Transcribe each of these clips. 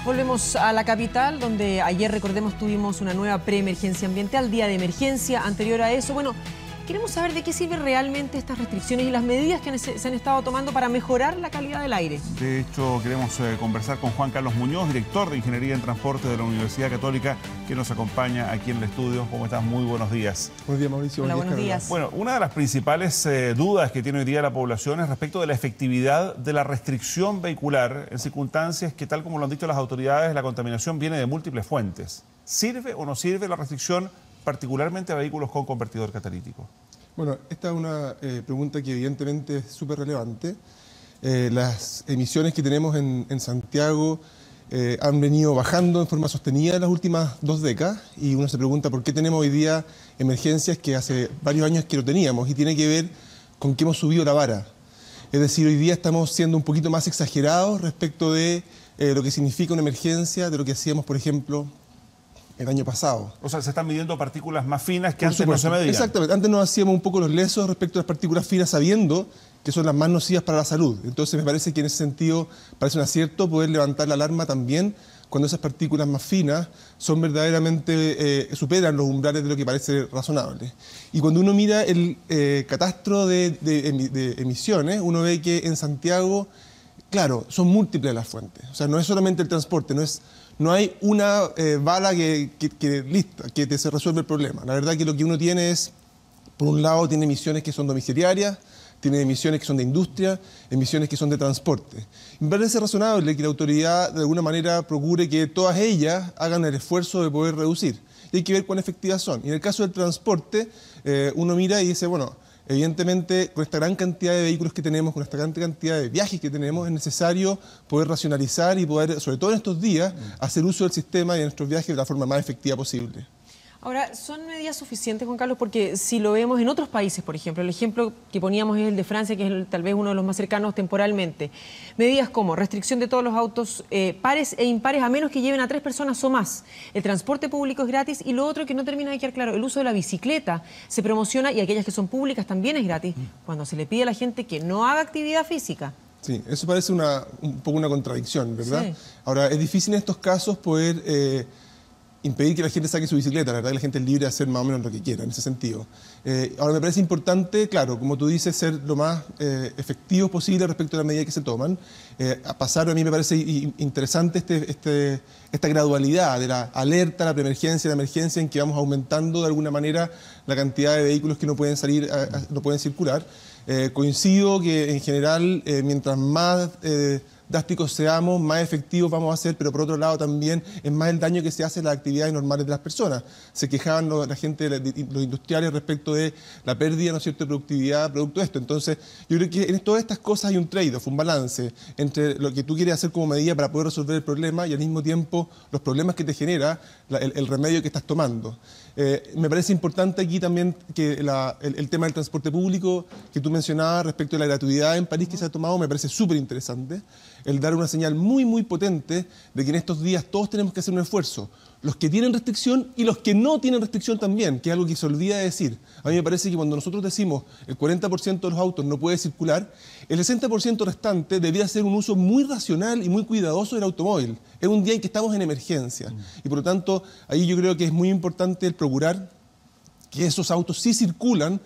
Volvemos a la capital, donde ayer, recordemos, tuvimos una nueva preemergencia ambiental, día de emergencia anterior a eso. Bueno, queremos saber de qué sirven realmente estas restricciones y las medidas que se han estado tomando para mejorar la calidad del aire. De hecho, queremos conversar con Juan Carlos Muñoz, director de Ingeniería en Transporte de la Universidad Católica, que nos acompaña aquí en el estudio. ¿Cómo estás? Muy buenos días. Buenos días, Mauricio. Hola, buenos días. Bueno, una de las principales dudas que tiene hoy día la población es respecto de la efectividad de la restricción vehicular en circunstancias que, tal como lo han dicho las autoridades, la contaminación viene de múltiples fuentes. ¿Sirve o no sirve la restricción particularmente a vehículos con convertidor catalítico? Bueno, esta es una pregunta que evidentemente es súper relevante. Las emisiones que tenemos en Santiago han venido bajando en forma sostenida en las últimas 2 décadas y uno se pregunta por qué tenemos hoy día emergencias que hace varios años que no teníamos, y tiene que ver con que hemos subido la vara. Es decir, hoy día estamos siendo un poquito más exagerados respecto de lo que significa una emergencia, de lo que hacíamos, por ejemplo, el año pasado. O sea, se están midiendo partículas más finas que antes no se medían. Exactamente. Antes nos hacíamos un poco los lesos respecto a las partículas finas, sabiendo que son las más nocivas para la salud. Entonces me parece que en ese sentido parece un acierto poder levantar la alarma también cuando esas partículas más finas son verdaderamente, superan los umbrales de lo que parece razonable. Y cuando uno mira el catastro de emisiones, uno ve que en Santiago, claro, son múltiples las fuentes. O sea, no es solamente el transporte, no hay una bala que se resuelve el problema. La verdad que lo que uno tiene es, por un lado, tiene emisiones que son domiciliarias, tiene emisiones que son de industria, emisiones que son de transporte. Me parece razonable que la autoridad de alguna manera procure que todas ellas hagan el esfuerzo de poder reducir. Y hay que ver cuán efectivas son. Y en el caso del transporte, uno mira y dice, bueno, evidentemente, con esta gran cantidad de vehículos que tenemos, con esta gran cantidad de viajes que tenemos, es necesario poder racionalizar y poder, sobre todo en estos días, hacer uso del sistema y de nuestros viajes de la forma más efectiva posible. Ahora, ¿son medidas suficientes, Juan Carlos? Porque si lo vemos en otros países, por ejemplo, el ejemplo que poníamos es el de Francia, que es tal vez uno de los más cercanos temporalmente. Medidas como restricción de todos los autos pares e impares, a menos que lleven a 3 personas o más. El transporte público es gratis, y lo otro que no termina de quedar claro, el uso de la bicicleta se promociona, y aquellas que son públicas también es gratis, cuando se le pide a la gente que no haga actividad física. Sí, eso parece un poco una contradicción, ¿verdad? Sí. Ahora, es difícil en estos casos poder impedir que la gente saque su bicicleta. La verdad que la gente es libre de hacer más o menos lo que quiera en ese sentido. Ahora, me parece importante, claro, como tú dices, ser lo más efectivos posible respecto a las medidas que se toman. A mí me parece interesante esta gradualidad de la alerta, la preemergencia, la emergencia, en que vamos aumentando de alguna manera la cantidad de vehículos que no pueden salir, no pueden circular. Coincido que en general, mientras más drásticos seamos, más efectivos vamos a ser, pero por otro lado también es más el daño que se hace a las actividades normales de las personas. Se quejaban la gente, los industriales, respecto de la pérdida, ¿no es cierto?, de productividad producto de esto. Entonces, yo creo que en todas estas cosas hay un trade-off, un balance entre lo que tú quieres hacer como medida para poder resolver el problema y al mismo tiempo los problemas que te genera el remedio que estás tomando. Me parece importante aquí también que el tema del transporte público que tú mencionabas respecto a la gratuidad en París que se ha tomado, me parece súper interesante. El dar una señal muy, muy potente de que en estos días todos tenemos que hacer un esfuerzo. Los que tienen restricción y los que no tienen restricción también, que es algo que se olvida de decir. A mí me parece que cuando nosotros decimos el 40% de los autos no puede circular, el 60% restante debería ser un uso muy racional y muy cuidadoso del automóvil. Es un día en que estamos en emergencia. Y por lo tanto, ahí yo creo que es muy importante el procurar que esos autos sí circulan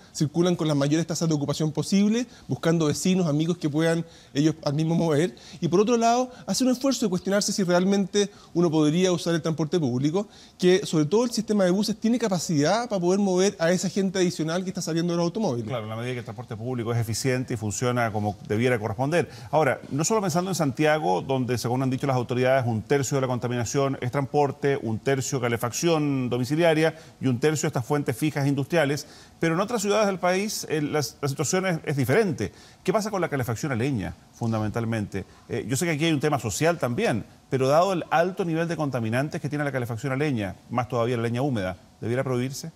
con las mayores tasas de ocupación posible, buscando vecinos, amigos que puedan ellos al mismo mover. Y por otro lado, hacer un esfuerzo de cuestionarse si realmente uno podría usar el transporte público, que sobre todo el sistema de buses tiene capacidad para poder mover a esa gente adicional que está saliendo de los automóviles. Claro, en la medida que el transporte público es eficiente y funciona como debiera corresponder. Ahora, no solo pensando en Santiago, donde según han dicho las autoridades, 1/3 de la contaminación es transporte, 1/3 calefacción domiciliaria y 1/3 estas fuentes fijas industriales, pero en otras ciudades del país la situación es diferente. ¿Qué pasa con la calefacción a leña, fundamentalmente? Yo sé que aquí hay un tema social también, pero dado el alto nivel de contaminantes que tiene la calefacción a leña, más todavía la leña húmeda, ¿debiera prohibirse?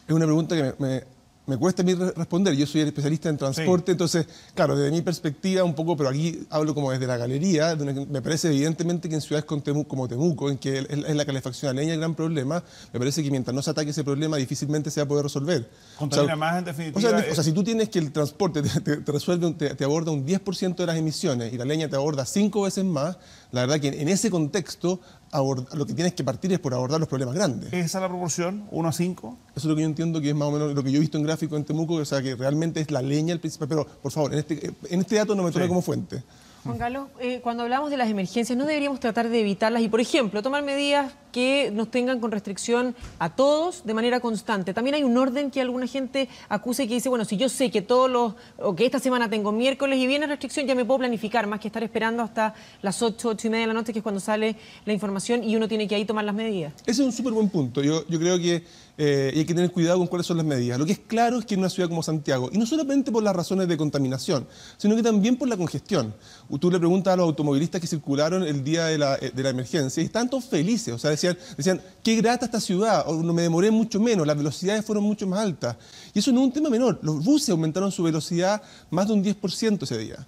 Es una pregunta que me me cuesta a mí responder. Yo soy el especialista en transporte, Sí. entonces, claro, desde mi perspectiva un poco, pero aquí hablo como desde la galería, me parece evidentemente que en ciudades como Temuco, en que es la calefacción a leña el gran problema, me parece que mientras no se ataque ese problema difícilmente se va a poder resolver. Contamina más en definitiva. O sea, si tú tienes que el transporte te resuelve, te aborda un 10% de las emisiones y la leña te aborda 5 veces más, la verdad que en ese contexto lo que tienes que partir es por abordar los problemas grandes. ¿Es esa la proporción? ¿1 a 5? Eso es lo que yo entiendo que es más o menos lo que yo he visto en gráfico en Temuco, o sea, que realmente es la leña el principal. Pero, por favor, en este dato no me tome como fuente. Juan Carlos, cuando hablamos de las emergencias, ¿no deberíamos tratar de evitarlas y, por ejemplo, tomar medidas que nos tengan con restricción a todos de manera constante? También hay un orden que alguna gente acusa y que dice, bueno, si yo sé que o que esta semana tengo miércoles y viene restricción, ya me puedo planificar, más que estar esperando hasta las 8, 8 y media de la noche, que es cuando sale la información y uno tiene que ahí tomar las medidas. Ese es un súper buen punto. Yo creo que hay que tener cuidado con cuáles son las medidas. Lo que es claro es que en una ciudad como Santiago, y no solamente por las razones de contaminación, sino que también por la congestión. Tú le preguntas a los automovilistas que circularon el día de la emergencia y están todos felices. O sea, decían, qué grata esta ciudad, o no me demoré mucho menos, las velocidades fueron mucho más altas. Y eso no es un tema menor. Los buses aumentaron su velocidad más de un 10% ese día.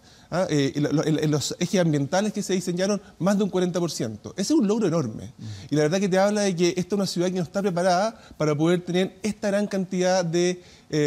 Los ejes ambientales que se diseñaron, más de un 40%. Ese es un logro enorme. Y la verdad que te habla de que esta es una ciudad que no está preparada para poder tener esta gran cantidad de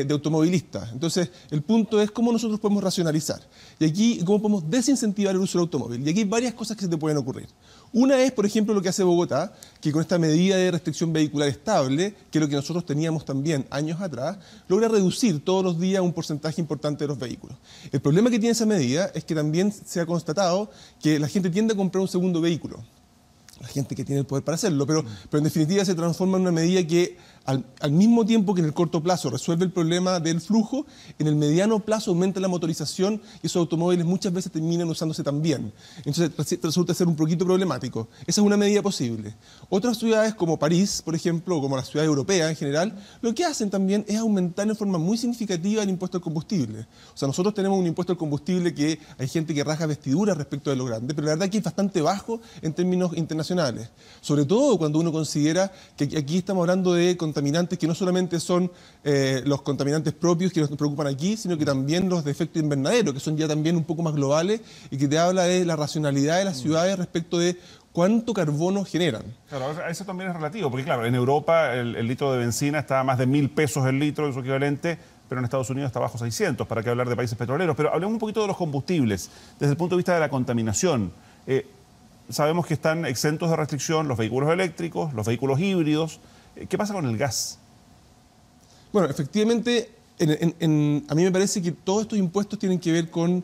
automovilistas. Entonces, el punto es cómo nosotros podemos racionalizar. Y aquí, cómo podemos desincentivar el uso del automóvil. Y aquí hay varias cosas que se te pueden ocurrir. Una es, por ejemplo, lo que hace Bogotá, que con esta medida de restricción vehicular estable, que es lo que nosotros teníamos también años atrás, logra reducir todos los días un porcentaje importante de los vehículos. El problema que tiene esa medida es que también se ha constatado que la gente tiende a comprar un segundo vehículo. La gente que tiene el poder para hacerlo, pero en definitiva se transforma en una medida que al mismo tiempo que en el corto plazo resuelve el problema del flujo, en el mediano plazo aumenta la motorización y esos automóviles muchas veces terminan usándose también. Entonces resulta ser un poquito problemático. Esa es una medida posible. Otras ciudades como París, por ejemplo, o como las ciudades europeas en general, lo que hacen también es aumentar en forma muy significativa el impuesto al combustible. O sea, nosotros tenemos un impuesto al combustible que hay gente que raja vestiduras respecto de lo grande, pero la verdad que es bastante bajo en términos internacionales. Sobre todo cuando uno considera que aquí estamos hablando de contaminantes que no solamente son los contaminantes propios que nos preocupan aquí, sino que también los de efecto invernadero, que son ya también un poco más globales y que te habla de la racionalidad de las ciudades respecto de cuánto carbono generan. Claro, eso también es relativo, porque claro, en Europa el litro de benzina está a más de 1.000 pesos el litro, su equivalente, pero en Estados Unidos está bajo 600, para qué hablar de países petroleros. Pero hablemos un poquito de los combustibles, desde el punto de vista de la contaminación. Sabemos que están exentos de restricción los vehículos eléctricos, los vehículos híbridos. ¿Qué pasa con el gas? Bueno, efectivamente, a mí me parece que todos estos impuestos tienen que ver con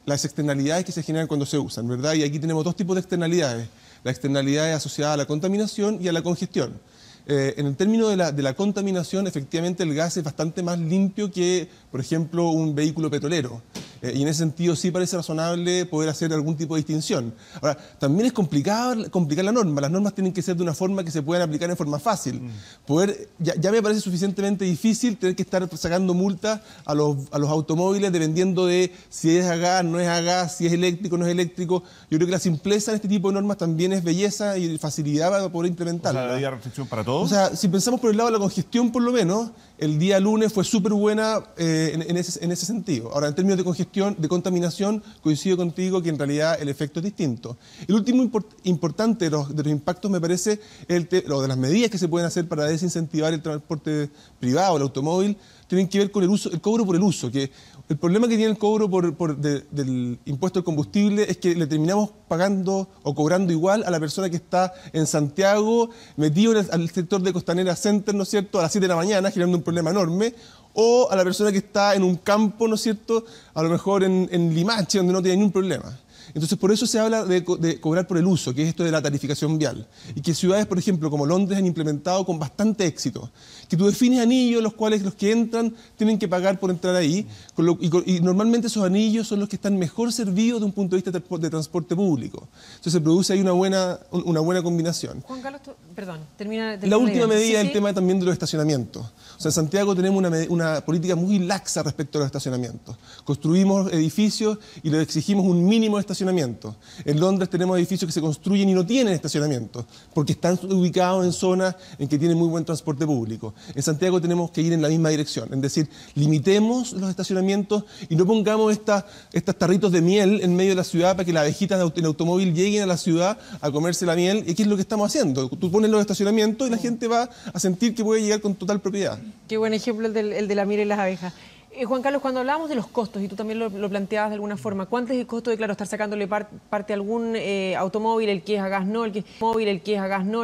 las externalidades que se generan cuando se usan, ¿verdad? Y aquí tenemos dos tipos de externalidades. La externalidad asociada a la contaminación y a la congestión. En el término de la contaminación, efectivamente el gas es bastante más limpio que, por ejemplo, un vehículo petrolero. Y en ese sentido sí parece razonable poder hacer algún tipo de distinción. Ahora, también es complicar la norma. Las normas tienen que ser de una forma que se puedan aplicar en forma fácil. Ya me parece suficientemente difícil tener que estar sacando multas a los automóviles dependiendo de si es a gas, no es a gas, si es eléctrico, no es eléctrico. Yo creo que la simpleza en este tipo de normas también es belleza y facilidad para poder implementarla. O sea, ¿había restricción para todos? O sea, si pensamos por el lado de la congestión, por lo menos, el día lunes fue súper buena en ese sentido. Ahora, en términos de congestión, de contaminación, coincido contigo que en realidad el efecto es distinto. El último importante de los impactos, me parece, lo de las medidas que se pueden hacer para desincentivar el transporte privado, el automóvil, tienen que ver con el cobro por el uso, que el problema que tiene el cobro del impuesto al combustible es que le terminamos pagando o cobrando igual a la persona que está en Santiago, metido al sector de Costanera Center, ¿no es cierto?, a las 7 de la mañana, generando un problema enorme, o a la persona que está en un campo, ¿no es cierto?, a lo mejor en Limache, donde no tiene ningún problema. Entonces, por eso se habla de cobrar por el uso, que es esto de la tarificación vial. Y que ciudades, por ejemplo, como Londres, han implementado con bastante éxito. Que tú defines anillos, los cuales los que entran tienen que pagar por entrar ahí. Y normalmente esos anillos son los que están mejor servidos de un punto de vista de transporte público. Entonces, se produce ahí una buena combinación. Juan Carlos, Perdón, termina La última idea. medida Sí, es el sí. tema también de los estacionamientos. O sea, en Santiago tenemos una política muy laxa respecto a los estacionamientos. Construimos edificios y les exigimos un mínimo de estacionamiento. En Londres tenemos edificios que se construyen y no tienen estacionamiento, porque están ubicados en zonas en que tienen muy buen transporte público. En Santiago tenemos que ir en la misma dirección, es decir, limitemos los estacionamientos y no pongamos estas tarritos de miel en medio de la ciudad para que las abejitas del automóvil lleguen a la ciudad a comerse la miel. ¿Y qué es lo que estamos haciendo? Tú pones los estacionamientos y la gente va a sentir que puede llegar con total propiedad. Qué buen ejemplo el de la miel y las abejas. Juan Carlos, cuando hablábamos de los costos, y tú también lo planteabas de alguna forma, ¿cuánto es el costo de, claro, estar sacándole parte a algún automóvil, el que es a gas no, el que es a gas no,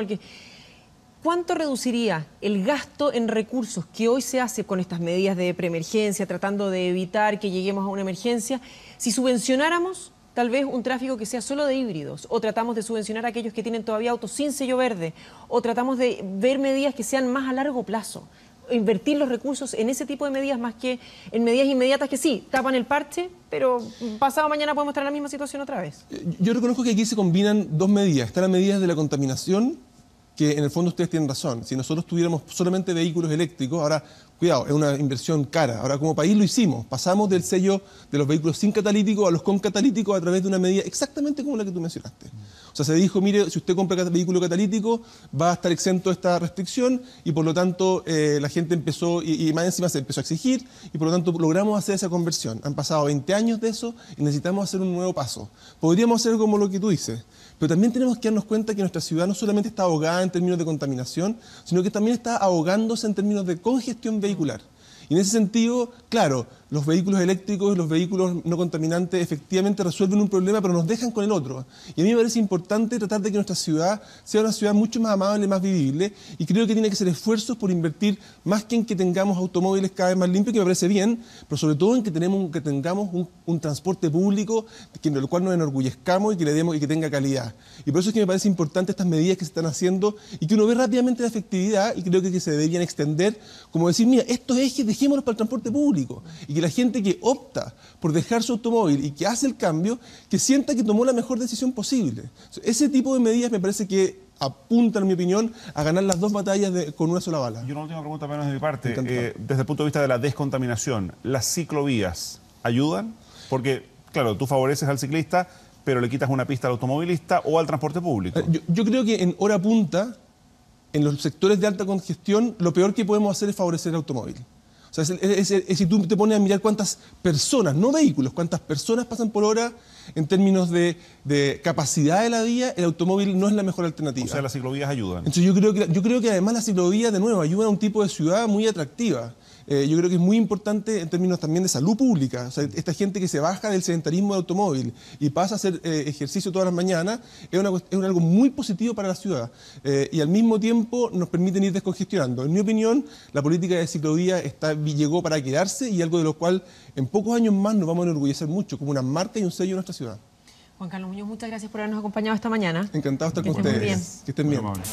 ¿cuánto reduciría el gasto en recursos que hoy se hace con estas medidas de preemergencia, tratando de evitar que lleguemos a una emergencia, si subvencionáramos tal vez un tráfico que sea solo de híbridos, o tratamos de subvencionar a aquellos que tienen todavía autos sin sello verde, o tratamos de ver medidas que sean más a largo plazo? Invertir los recursos en ese tipo de medidas más que en medidas inmediatas que sí, tapan el parche, pero pasado mañana podemos estar en la misma situación otra vez. Yo reconozco que aquí se combinan dos medidas. Están las medidas de la contaminación, que en el fondo ustedes tienen razón. Si nosotros tuviéramos solamente vehículos eléctricos, ahora, cuidado, es una inversión cara. Ahora, como país lo hicimos. Pasamos del sello de los vehículos sin catalítico a los con catalítico a través de una medida exactamente como la que tú mencionaste. O sea, se dijo, mire, si usted compra vehículo catalítico, va a estar exento de esta restricción y por lo tanto la gente empezó, y más encima se empezó a exigir, y por lo tanto logramos hacer esa conversión. Han pasado 20 años de eso y necesitamos hacer un nuevo paso. Podríamos hacer como lo que tú dices, pero también tenemos que darnos cuenta que nuestra ciudad no solamente está ahogada en términos de contaminación, sino que también está ahogándose en términos de congestión vehicular. Y en ese sentido, claro, los vehículos eléctricos y los vehículos no contaminantes efectivamente resuelven un problema, pero nos dejan con el otro. Y a mí me parece importante tratar de que nuestra ciudad sea una ciudad mucho más amable, más vivible, y creo que tiene que ser esfuerzos por invertir más que en que tengamos automóviles cada vez más limpios, que me parece bien, pero sobre todo en que tengamos un transporte público en el cual nos enorgullezcamos y que le demos y que tenga calidad. Y por eso es que me parece importante estas medidas que se están haciendo y que uno ve rápidamente la efectividad, y creo que se deberían extender, como decir, mira, estos ejes dejémoslos para el transporte público, y que la gente que opta por dejar su automóvil y que hace el cambio, que sienta que tomó la mejor decisión posible. Ese tipo de medidas me parece que apuntan, en mi opinión, a ganar las dos batallas con una sola bala. Y una última pregunta menos de mi parte. Desde el punto de vista de la descontaminación, ¿las ciclovías ayudan? Porque, claro, tú favoreces al ciclista, pero le quitas una pista al automovilista o al transporte público. Yo creo que en hora punta, en los sectores de alta congestión, lo peor que podemos hacer es favorecer el automóvil. O sea, si tú te pones a mirar cuántas personas, no vehículos, cuántas personas pasan por hora en términos de capacidad de la vía, el automóvil no es la mejor alternativa. O sea, las ciclovías ayudan. Entonces yo creo que además las ciclovías, de nuevo, ayudan a un tipo de ciudad muy atractiva. Yo creo que es muy importante en términos también de salud pública. O sea, esta gente que se baja del sedentarismo del automóvil y pasa a hacer ejercicio todas las mañanas es algo muy positivo para la ciudad. Y al mismo tiempo nos permiten ir descongestionando. En mi opinión, la política de ciclovía llegó para quedarse y algo de lo cual en pocos años más nos vamos a enorgullecer mucho, como una marca y un sello de nuestra ciudad. Juan Carlos Muñoz, muchas gracias por habernos acompañado esta mañana. Encantado de estar con ustedes. Que estén bien. Muy amable.